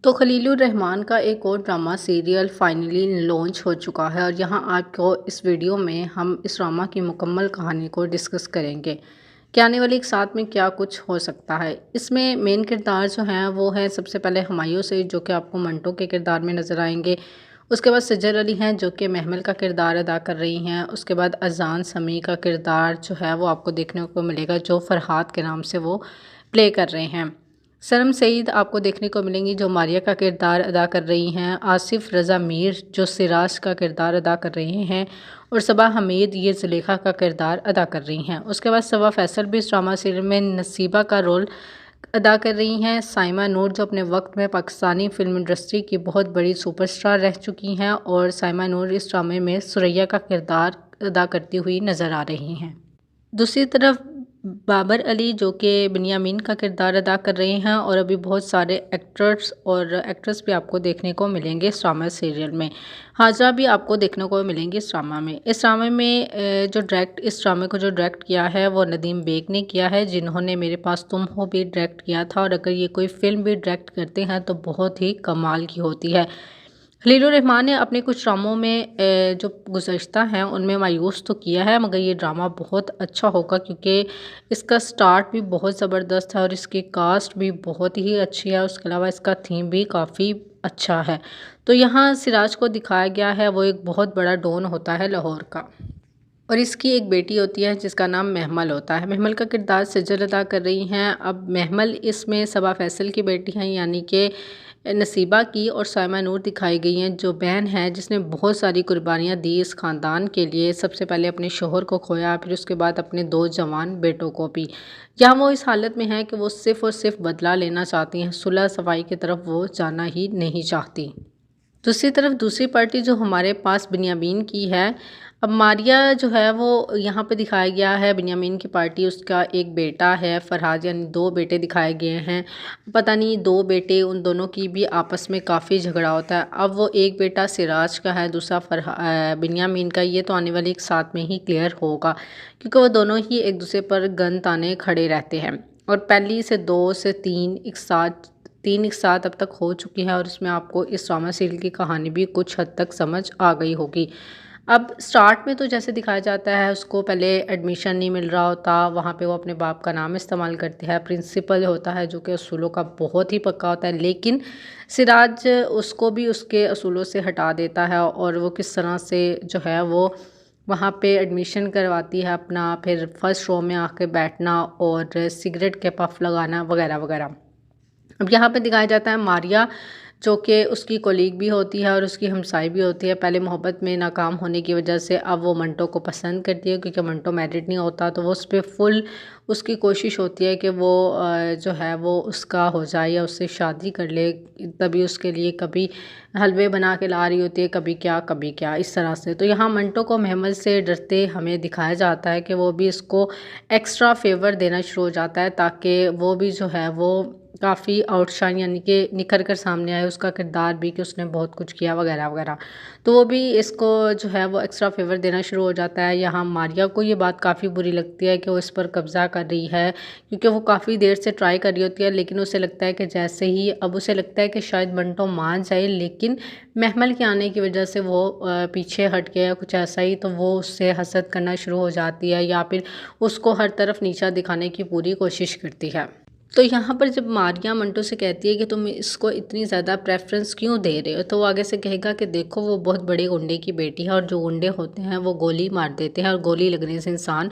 तो खलीलुर रहमान का एक और ड्रामा सीरियल फाइनली लॉन्च हो चुका है और यहाँ आपको इस वीडियो में हम इस ड्रामा की मुकम्मल कहानी को डिस्कस करेंगे कि आने वाली एक साथ में क्या कुछ हो सकता है। इसमें मेन किरदार जो हैं वो है सबसे पहले हुमायूं सईद, जो कि आपको मंटो के किरदार में नज़र आएंगे। उसके बाद सज्जर अली हैं, जो कि महमल का किरदार अदा कर रही हैं। उसके बाद अजान समी का किरदार जो है वो आपको देखने को मिलेगा, जो फरहाद के नाम से वो प्ले कर रहे हैं। सनम सईद आपको देखने को मिलेंगी, जो मारिया का किरदार अदा कर रही हैं। आसिफ रज़ा मीर जो सिराज का किरदार अदा कर रहे हैं, और सबा हमीद ये जुलेखा का किरदार अदा कर रही हैं। उसके बाद सबा फैसल भी इस ड्रामा सीरियल में नसीबा का रोल अदा कर रही हैं। साइमा नूर जो अपने वक्त में पाकिस्तानी फिल्म इंडस्ट्री की बहुत बड़ी सुपरस्टार रह चुकी हैं, और साइमा नूर इस ड्रामे में सुरैया का किरदार अदा करती हुई नज़र आ रही हैं। दूसरी तरफ बाबर अली जो कि बिन्यामीन का किरदार अदा कर रहे हैं, और अभी बहुत सारे एक्टर्स और एक्ट्रेस भी आपको देखने को मिलेंगे इस ड्रामा सीरियल में। हाजरा भी आपको देखने को मिलेंगी इस ड्रामा में। इस ड्रामे में इस ड्रामे को जो डायरेक्ट किया है वो नदीम बेग ने किया है, जिन्होंने मेरे पास तुम हो भी डायरेक्ट किया था, और अगर ये कोई फिल्म भी डायरेक्ट करते हैं तो बहुत ही कमाल की होती है। खलीलुर रहमान ने अपने कुछ ड्रामों में जो गुज़श्ता हैं उनमें मायूस तो किया है, मगर ये ड्रामा बहुत अच्छा होगा क्योंकि इसका स्टार्ट भी बहुत ज़बरदस्त है और इसकी कास्ट भी बहुत ही अच्छी है। उसके अलावा इसका थीम भी काफ़ी अच्छा है। तो यहाँ सिराज को दिखाया गया है, वो एक बहुत बड़ा डॉन होता है लाहौर का, और इसकी एक बेटी होती है जिसका नाम महमल होता है। महमल का किरदार सज्जर अदा कर रही हैं। अब महमल इसमें सबा फैसल की बेटी हैं, यानी कि नसीबा की, और साइमा नूर दिखाई गई हैं जो बहन है जिसने बहुत सारी कुर्बानियाँ दी इस ख़ानदान के लिए। सबसे पहले अपने शोहर को खोया, फिर उसके बाद अपने 2 जवान बेटों को भी। यहाँ वो इस हालत में है कि वो सिर्फ़ और सिर्फ बदला लेना चाहती हैं, सुलह सफाई की तरफ वो जाना ही नहीं चाहती। दूसरी तरफ दूसरी पार्टी जो हमारे पास बिन्यामीन की है। अब मारिया जो है वो यहाँ पे दिखाया गया है बिन्यामीन की पार्टी, उसका एक बेटा है फरहाद, यानी 2 बेटे दिखाए गए हैं। पता नहीं 2 बेटे उन दोनों की भी आपस में काफ़ी झगड़ा होता है। अब वो एक बेटा सिराज का है, दूसरा बिन्यामीन का। ये तो आने वाली एक साथ में ही क्लियर होगा, क्योंकि वो दोनों ही एक दूसरे पर गन ताने खड़े रहते हैं, और पहली से 2 से 3 एक साथ अब तक हो चुकी है, और इसमें आपको इस ड्रामा सीरियल की कहानी भी कुछ हद तक समझ आ गई होगी। अब स्टार्ट में तो जैसे दिखाया जाता है, उसको पहले एडमिशन नहीं मिल रहा होता, वहाँ पे वो अपने बाप का नाम इस्तेमाल करती है। प्रिंसिपल होता है जो कि असूलों का बहुत ही पक्का होता है, लेकिन सिराज उसको भी उसके असूलों से हटा देता है, और वो किस तरह से जो है वो वहाँ पे एडमिशन करवाती है अपना, फिर फर्स्ट रो में आके बैठना और सिगरेट के पफ लगाना वगैरह वगैरह। अब यहाँ पे दिखाया जाता है मारिया, जो कि उसकी कोलीग भी होती है और उसकी हमसाई भी होती है। पहले मोहब्बत में नाकाम होने की वजह से अब वो मंटो को पसंद करती है, क्योंकि मंटो मैरिड नहीं होता, तो वो उस पर फुल उसकी कोशिश होती है कि वो जो है वो उसका हो जाए या उससे शादी कर ले। तभी उसके लिए कभी हलवे बना के ला रही होती है, कभी क्या इस तरह से। तो यहाँ मंटो को महमल से डरते हमें दिखाया जाता है कि वो भी इसको एक्स्ट्रा फेवर देना शुरू हो जाता है, ताकि वो भी जो है वो काफ़ी आउटशाइन, यानी कि निखर कर सामने आए उसका किरदार भी, कि उसने बहुत कुछ किया वगैरह वगैरह। तो वो भी इसको जो है वो एक्स्ट्रा फेवर देना शुरू हो जाता है। यहाँ मारिया को ये बात काफ़ी बुरी लगती है कि वो इस पर कब्ज़ा कर रही है, क्योंकि वो काफ़ी देर से ट्राई कर रही होती है, लेकिन उसे लगता है कि जैसे ही अब उसे लगता है कि शायद मंटो मान जाए, लेकिन महमल के आने की वजह से वो पीछे हट गया कुछ ऐसा ही, तो वो उससे हसद करना शुरू हो जाती है, या फिर उसको हर तरफ नीचा दिखाने की पूरी कोशिश करती है। तो यहाँ पर जब मारिया मंटो से कहती है कि तुम इसको इतनी ज़्यादा प्रेफरेंस क्यों दे रहे हो, तो वो आगे से कहेगा कि देखो वो बहुत बड़े गुंडे की बेटी है, और जो गुंडे होते हैं वो गोली मार देते हैं, और गोली लगने से इंसान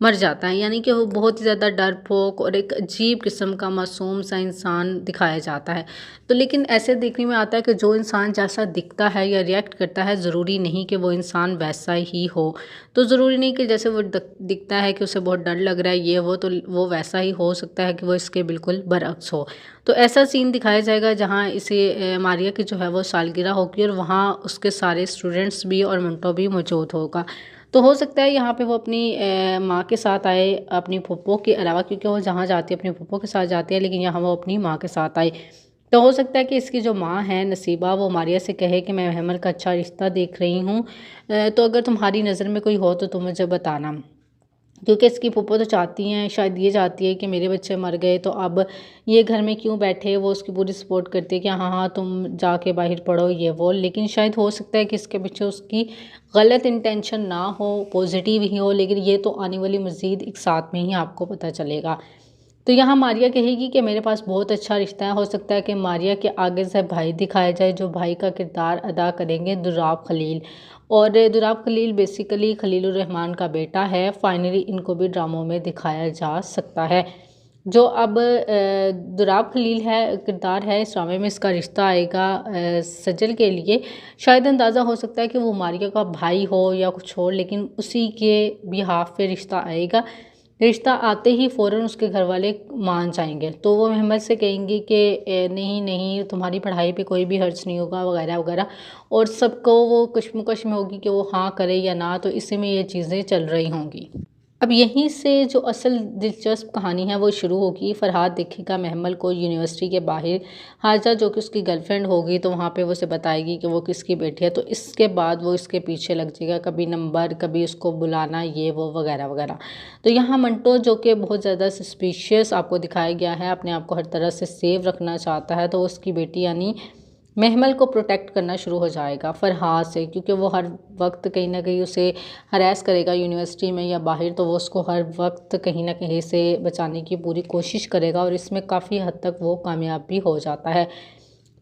मर जाता है। यानी कि वो बहुत ही ज़्यादा डरपोक और एक अजीब किस्म का मासूम सा इंसान दिखाया जाता है। तो लेकिन ऐसे देखने में आता है कि जो इंसान जैसा दिखता है या रिएक्ट करता है, ज़रूरी नहीं कि वो इंसान वैसा ही हो। तो ज़रूरी नहीं कि जैसे वो दिखता है कि उसे बहुत डर लग रहा है ये वो, तो वो वैसा ही हो सकता है कि वो इसके बिल्कुल बरअक्स हो। तो ऐसा सीन दिखाया जाएगा जहाँ इसे मारिया की जो है वो सालगिरह होगी, और वहाँ उसके सारे स्टूडेंट्स भी और मंटो भी मौजूद होगा। तो हो सकता है यहाँ पे वो अपनी माँ के साथ आए, अपनी फूफो के अलावा, क्योंकि वो जहाँ जाती है अपनी फूफो के साथ जाती है, लेकिन यहाँ वो अपनी माँ के साथ आए। तो हो सकता है कि इसकी जो माँ है नसीबा, वो मारिया से कहे कि मैं महमल का अच्छा रिश्ता देख रही हूँ, तो अगर तुम्हारी नज़र में कोई हो तो तुम मुझे बताना। क्योंकि इसकी फूफो तो चाहती हैं, शायद ये चाहती है कि मेरे बच्चे मर गए तो अब ये घर में क्यों बैठे। वो उसकी पूरी सपोर्ट करती है कि हाँ हाँ तुम जाके बाहर पढ़ो ये वो। लेकिन शायद हो सकता है कि इसके पीछे उसकी गलत इंटेंशन ना हो, पॉजिटिव ही हो, लेकिन ये तो आने वाली मज़ीद एक साथ में ही आपको पता चलेगा। तो यहाँ मारिया कहेगी कि मेरे पास बहुत अच्छा रिश्ता है। हो सकता है कि मारिया के आगे से भाई दिखाया जाए, जो भाई का किरदार अदा करेंगे दुराब खलील। और दुराब खलील बेसिकली खलीलुर रहमान का बेटा है। फाइनली इनको भी ड्रामों में दिखाया जा सकता है। जो अब दुराब खलील है किरदार है इस ड्रामे में, इसका रिश्ता आएगा सजल के लिए। शायद अंदाज़ा हो सकता है कि वो मारिया का भाई हो या कुछ और, लेकिन उसी के बिहाफ पे रिश्ता आएगा। रिश्ता आते ही फ़ौरन उसके घर वाले मान जाएंगे। तो वो महमद से कहेंगी कि नहीं नहीं तुम्हारी पढ़ाई पे कोई भी खर्च नहीं होगा वगैरह वगैरह। और सबको वो कश्मकश में होगी कि वो हाँ करे या ना, तो इसी में ये चीज़ें चल रही होंगी। अब यहीं से जो असल दिलचस्प कहानी है वो शुरू होगी। फरहाद देखेगा महमल को यूनिवर्सिटी के बाहर। हाजा जो कि उसकी गर्लफ्रेंड होगी, तो वहाँ पे वो उसे बताएगी कि वो किसकी बेटी है। तो इसके बाद वो इसके पीछे लग जाएगा, कभी नंबर, कभी उसको बुलाना, ये वो वगैरह वगैरह। तो यहाँ मंटो जो कि बहुत ज़्यादा सस्पिशियस आपको दिखाया गया है, अपने आप को हर तरह से सेव रखना चाहता है, तो उसकी बेटी यानी महमल को प्रोटेक्ट करना शुरू हो जाएगा फरहाद से। क्योंकि वो हर वक्त कहीं ना कहीं उसे हरास करेगा यूनिवर्सिटी में या बाहर, तो वो उसको हर वक्त कहीं ना कहीं से बचाने की पूरी कोशिश करेगा और इसमें काफ़ी हद तक वो कामयाब भी हो जाता है।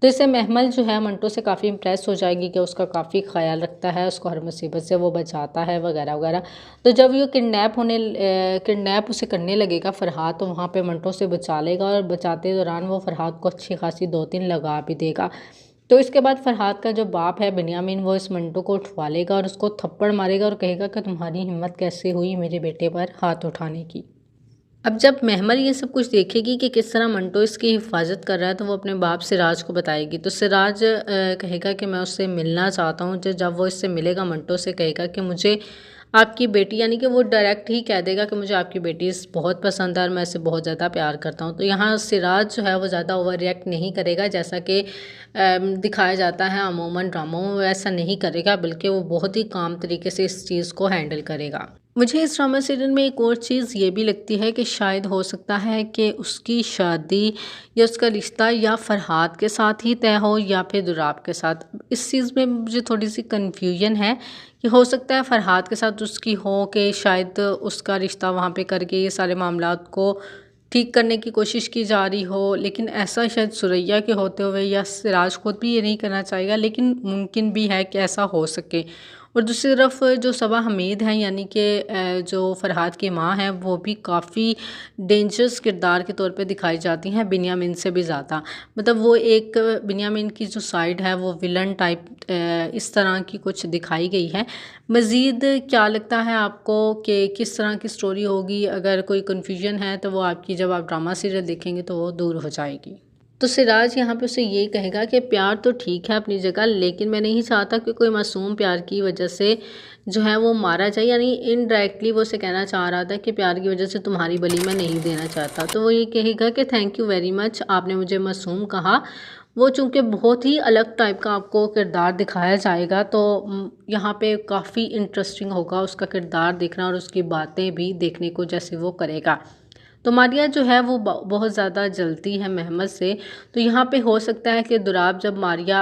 तो इससे महमल जो है मंटो से काफ़ी इम्प्रेस हो जाएगी कि उसका काफ़ी ख्याल रखता है, उसको हर मुसीबत से वो बचाता है वगैरह वगैरह। तो जब ये किडनैप उसे करने लगेगा फरहाद, तो वहाँ पे मंटो से बचा लेगा और बचाते दौरान वो फरहाद को अच्छी खासी 2-3 लगा भी देगा। तो इसके बाद फरहाद का जो बाप है बिन्यामीन, वो इस मंटो को उठवा लेगा और उसको थप्पड़ मारेगा और कहेगा कि तुम्हारी हिम्मत कैसे हुई मेरे बेटे पर हाथ उठाने की। अब जब महमल ये सब कुछ देखेगी कि किस तरह मंटो इसकी हिफाजत कर रहा है, तो वो अपने बाप सिराज को बताएगी। तो सिराज कहेगा कि मैं उससे मिलना चाहता हूँ। जब वो इससे मिलेगा, मंटो से कहेगा कि मुझे आपकी बेटी, यानी कि वो डायरेक्ट ही कह देगा कि मुझे आपकी बेटी बहुत पसंद है और मैं इसे बहुत ज़्यादा प्यार करता हूँ। तो यहाँ सिराज जो है वो ज़्यादा ओवर रिएक्ट नहीं करेगा, जैसा कि दिखाया जाता है अमूमन ड्रामों में, वैसा नहीं करेगा, बल्कि वो बहुत ही काम तरीके से इस चीज़ को हैंडल करेगा। मुझे इस ड्रामा सीरियल में एक और चीज़ ये भी लगती है कि शायद हो सकता है कि उसकी शादी या उसका रिश्ता या फरहाद के साथ ही तय हो या फिर दुराब के साथ। इस चीज़ में मुझे थोड़ी सी कन्फ्यूजन है कि हो सकता है फरहाद के साथ उसकी हो, कि शायद उसका रिश्ता वहाँ पे करके ये सारे मामलात को ठीक करने की कोशिश की जा रही हो। लेकिन ऐसा शायद सुरैया के होते हुए या सिराज खुद भी ये नहीं करना चाहेगा, लेकिन मुमकिन भी है कि ऐसा हो सके। और दूसरी तरफ जो सबा हमीद हैं, यानी कि जो फरहाद की माँ हैं, वो भी काफ़ी डेंजरस किरदार के तौर पे दिखाई जाती हैं बिन्यामीन से भी ज़्यादा। मतलब वो एक बिन्यामीन की जो साइड है वो विलन टाइप इस तरह की कुछ दिखाई गई है। मज़ीद क्या लगता है आपको कि किस तरह की स्टोरी होगी? अगर कोई कन्फ्यूजन है तो वो आपकी जब आप ड्रामा सीरियल देखेंगे तो वो दूर हो जाएगी। तो सिराज यहाँ पे उसे ये कहेगा कि प्यार तो ठीक है अपनी जगह, लेकिन मैं नहीं चाहता कि कोई मासूम प्यार की वजह से जो है वो मारा जाए। यानी इनडायरेक्टली वो उसे कहना चाह रहा था कि प्यार की वजह से तुम्हारी बलि मैं नहीं देना चाहता। तो वो ये कहेगा कि थैंक यू वेरी मच, आपने मुझे मासूम कहा। वो चूँकि बहुत ही अलग टाइप का आपको किरदार दिखाया जाएगा, तो यहाँ पे काफ़ी इंटरेस्टिंग होगा उसका किरदार देखना और उसकी बातें भी देखने को जैसे वो करेगा। तो मारिया जो है वो बहुत ज़्यादा जलती है महमद से। तो यहाँ पे हो सकता है कि दुराब जब मारिया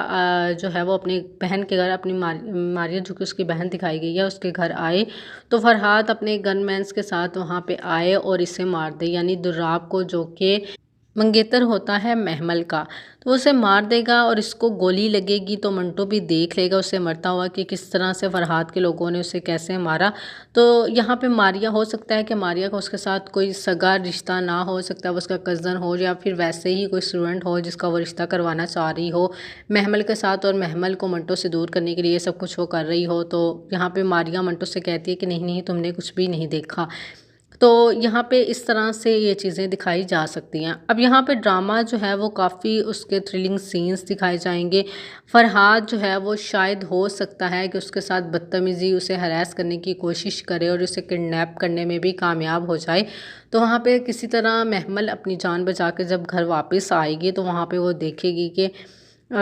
जो है वो अपनी बहन के घर, अपनी मारिया जो कि उसकी बहन दिखाई गई है उसके घर आए, तो फरहाद अपने गनमैन्स के साथ वहाँ पे आए और इसे मार दे, यानी दुराब को, जो कि मंगेतर होता है महमल का। तो वो उसे मार देगा और इसको गोली लगेगी तो मंटो भी देख लेगा उसे मरता हुआ कि किस तरह से फरहाद के लोगों ने उसे कैसे मारा। तो यहाँ पे मारिया, हो सकता है कि मारिया का उसके साथ कोई सगा रिश्ता ना हो सकता है, वो उसका कज़न हो या फिर वैसे ही कोई स्टूडेंट हो जिसका वो रिश्ता करवाना चाह रही हो महमल के साथ, और महमल को मंटो से दूर करने के लिए सब कुछ वो कर रही हो। तो यहाँ पे मारिया मंटो से कहती है कि नहीं नहीं तुमने कुछ भी नहीं देखा। तो यहाँ पे इस तरह से ये चीज़ें दिखाई जा सकती हैं। अब यहाँ पे ड्रामा जो है वो काफ़ी उसके थ्रिलिंग सीन्स दिखाए जाएंगे। फरहाद जो है वो शायद हो सकता है कि उसके साथ बदतमीज़ी, उसे हरास करने की कोशिश करे और उसे किडनैप करने में भी कामयाब हो जाए। तो वहाँ पे किसी तरह महमल अपनी जान बचा के जब घर वापस आएगी, तो वहाँ पे वो देखेगी कि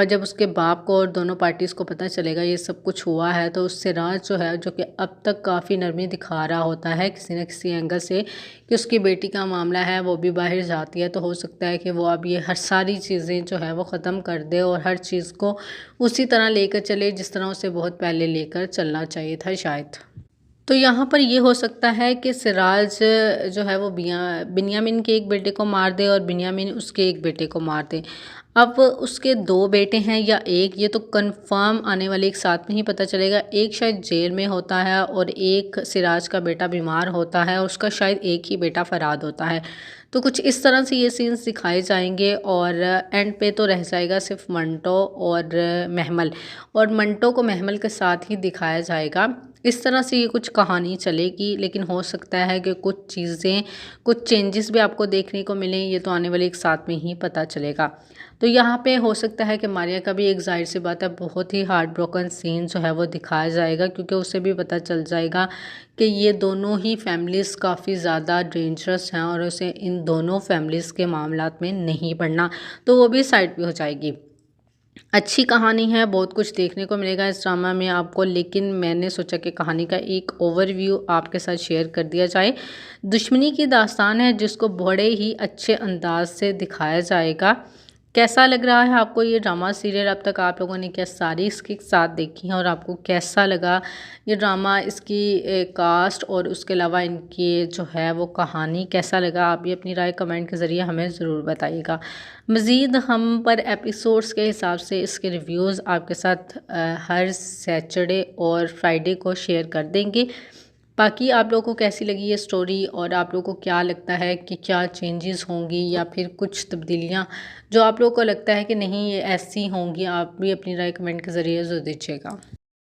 जब उसके बाप को और दोनों पार्टीज़ को पता चलेगा ये सब कुछ हुआ है, तो सिराज जो है, जो कि अब तक काफ़ी नरमी दिखा रहा होता है किसी न किसी एंगल से कि उसकी बेटी का मामला है, वो भी बाहर जाती है, तो हो सकता है कि वो अब ये हर सारी चीज़ें जो है वो ख़त्म कर दे और हर चीज़ को उसी तरह लेकर चले जिस तरह उसे बहुत पहले लेकर चलना चाहिए था शायद। तो यहाँ पर ये हो सकता है कि सिराज जो है वो बिन्यामिन के एक बेटे को मार दे और बिन्यामिन उसके एक बेटे को मार दे। अब उसके 2 बेटे हैं या 1, ये तो कंफर्म आने वाले एक साथ में ही पता चलेगा। एक शायद जेल में होता है और एक सिराज का बेटा बीमार होता है और उसका शायद एक ही बेटा फराद होता है। तो कुछ इस तरह से ये सीन्स दिखाए जाएंगे और एंड पे तो रह जाएगा सिर्फ मंटो और महमल, और मंटो को महमल के साथ ही दिखाया जाएगा। इस तरह से ये कुछ कहानी चलेगी, लेकिन हो सकता है कि कुछ चीज़ें, कुछ चेंजेस भी आपको देखने को मिलें, ये तो आने वाले एक साथ में ही पता चलेगा। तो यहाँ पे हो सकता है कि मारिया का भी एक ज़ाहिर सी बात है बहुत ही हार्ट ब्रोकन सीन जो है वो दिखाया जाएगा, क्योंकि उसे भी पता चल जाएगा कि ये दोनों ही फैमिलीज़ काफ़ी ज़्यादा डेंजरस हैं और उसे इन दोनों फैमिलीज़ के मामलात में नहीं पड़ना, तो वो भी साइड पे हो जाएगी। अच्छी कहानी है, बहुत कुछ देखने को मिलेगा इस ड्रामा में आपको, लेकिन मैंने सोचा कि कहानी का एक ओवरव्यू आपके साथ शेयर कर दिया जाए। दुश्मनी की दास्तान है जिसको बड़े ही अच्छे अंदाज से दिखाया जाएगा। कैसा लग रहा है आपको ये ड्रामा सीरियल? अब तक आप लोगों ने क्या सारी इसके साथ देखी हैं और आपको कैसा लगा ये ड्रामा, इसकी कास्ट और उसके अलावा इनकी जो है वो कहानी कैसा लगा? आप भी अपनी राय कमेंट के ज़रिए हमें ज़रूर बताइएगा। मज़ीद हम पर एपिसोड्स के हिसाब से इसके रिव्यूज़ आपके साथ हर सैटरडे और फ्राइडे को शेयर कर देंगे। बाकी आप लोगों को कैसी लगी ये स्टोरी और आप लोगों को क्या लगता है कि क्या चेंजेस होंगी या फिर कुछ तब्दीलियाँ जो आप लोगों को लगता है कि नहीं ये ऐसी होंगी, आप भी अपनी राय कमेंट के ज़रिए ज़रूर दीजिएगा।